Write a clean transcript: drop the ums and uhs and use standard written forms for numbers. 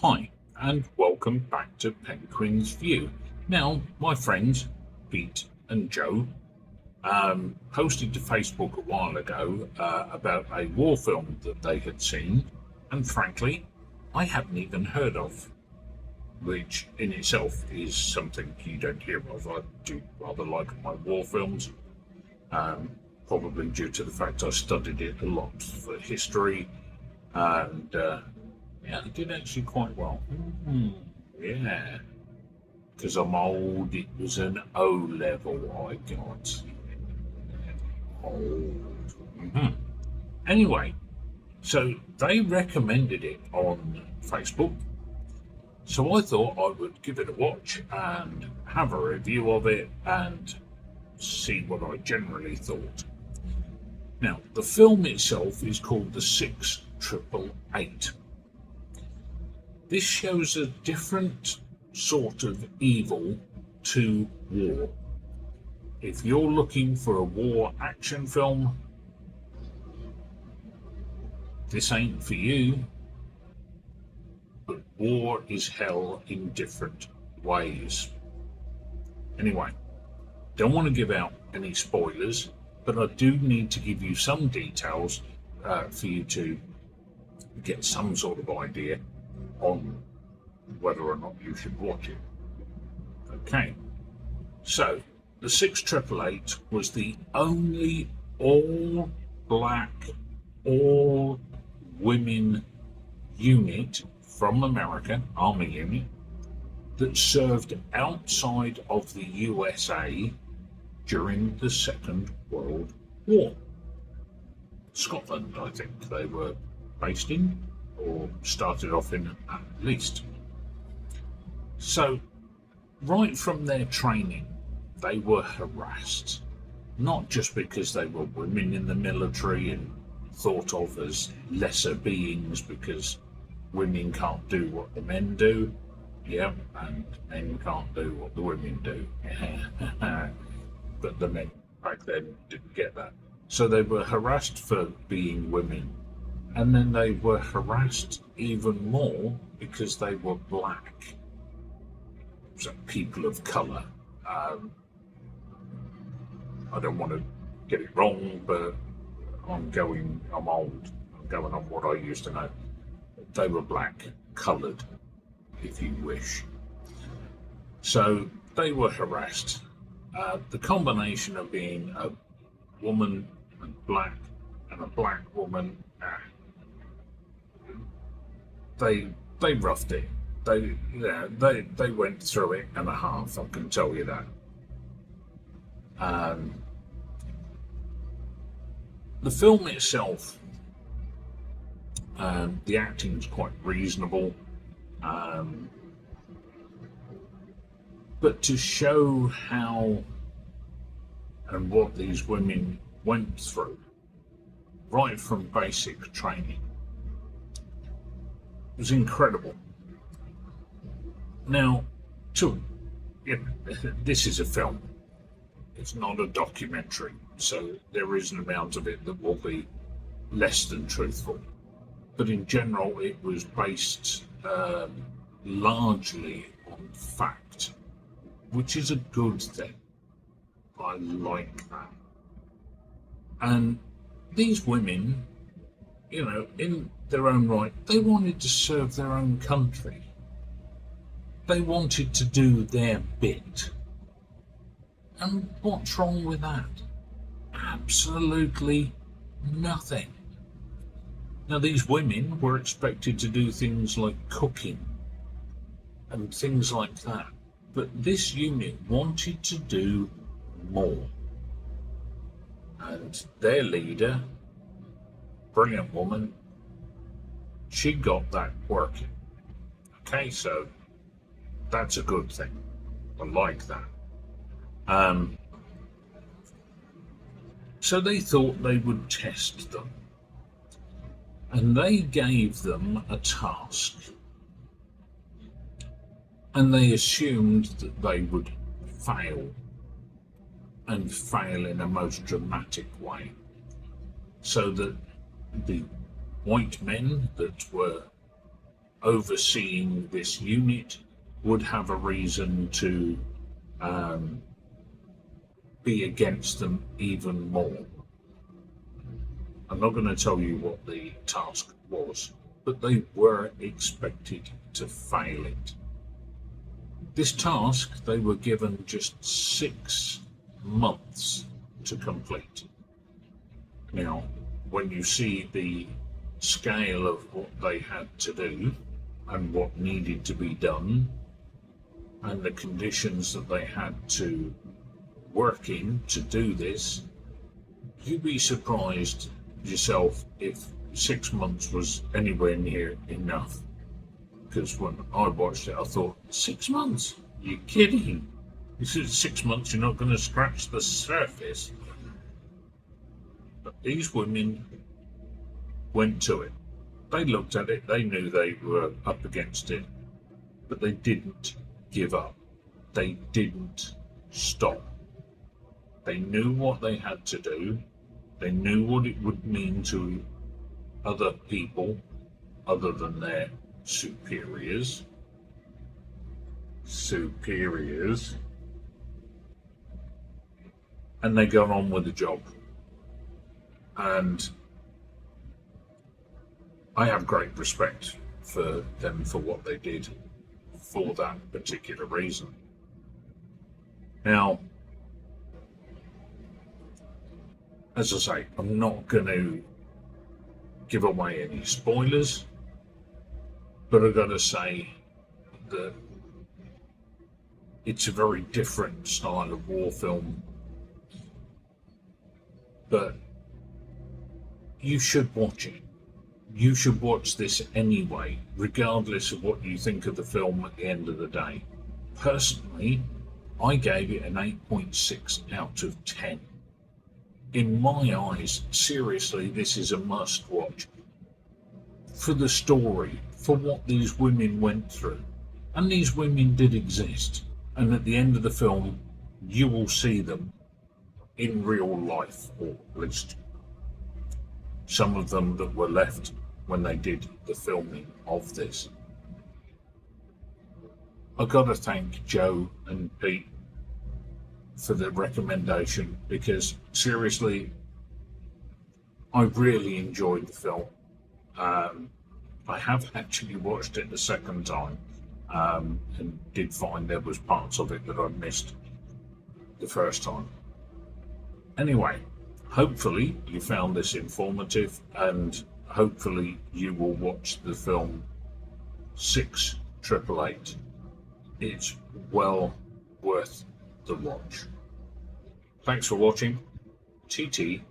Hi, and welcome back to Penguin's View. Now, my friends Pete and Joe posted to Facebook a while ago about a war film that they had seen, and frankly, I hadn't even heard of, which in itself is something you don't hear of. I do rather like my war films, um, probably due to the fact I studied it a lot for history, and yeah, I did actually quite well. Yeah, because I'm old. It was an O level I got. Old. Anyway, so they recommended it on Facebook. So I thought I would give it a watch and have a review of it and see what I generally thought. Now, the film itself is called The Six Triple Eight. This shows a different sort of evil to war. If you're looking for a war action film, this ain't for you. But war is hell in different ways. Anyway, don't want to give out any spoilers, but I do need to give you some details for you to get some sort of idea on whether or not you should watch it. Okay, so the 6888 was the only all black, all women unit from America, Army unit, that served outside of the USA during the Second World War. Scotland, I think they were based in, or started off in at least. So, right from their training, they were harassed, not just because they were women in the military and thought of as lesser beings because women can't do what the men do. Yeah, and men can't do what the women do. But the men back then didn't get that. So they were harassed for being women. And then they were harassed even more because they were black. So people of colour. I don't want to get it wrong, but I'm old. I'm going on what I used to know. They were black coloured, if you wish. So they were harassed. The combination of being a woman and a black woman, they roughed it. They went through it and a half. I can tell you that. The film itself, the acting is quite reasonable, but to show how and what these women went through, right from basic training, was incredible. Now, this is a film. It's not a documentary, so there is an amount of it that will be less than truthful. But in general, it was based largely on fact, which is a good thing. I like that. And these women, in their own right, they wanted to serve their own country. They wanted to do their bit. And what's wrong with that? Absolutely nothing. Now, these women were expected to do things like cooking and things like that. But this unit wanted to do more. And their leader, brilliant woman, she got that working. Okay, so that's a good thing. I like that. So they thought they would test them. And they gave them a task. And they assumed that they would fail. And fail in a most dramatic way. So that the white men that were overseeing this unit would have a reason to be against them even more. I'm not going to tell you what the task was, but they were expected to fail it. This task they were given just 6 months to complete. Now, when you see the scale of what they had to do and what needed to be done and the conditions that they had to work in to do this, you'd be surprised yourself if 6 months was anywhere near enough. Because when I watched it, I thought, 6 months? You're kidding? This is 6 months, you're not going to scratch the surface. But these women went to it. They looked at it, they knew they were up against it, but they didn't give up. They didn't stop. They knew what they had to do. They knew what it would mean to other people other than their superiors. And they got on with the job. And I have great respect for them for what they did for that particular reason. Now, as I say, I'm not going to give away any spoilers, but I've got to say that it's a very different style of war film, but you should watch it. You should watch this anyway, regardless of what you think of the film at the end of the day. Personally, I gave it an 8.6 out of 10. In my eyes, seriously, this is a must watch. For the story, for what these women went through. And these women did exist. And at the end of the film, you will see them in real life, or at least some of them that were left when they did the filming of this. I've got to thank Joe and Pete for the recommendation, because seriously, I really enjoyed the film. I have actually watched it the second time, and did find there was parts of it that I missed the first time. Anyway, hopefully you found this informative, and hopefully you will watch the film 6888. It's well worth the watch. Thanks for watching. TTFN.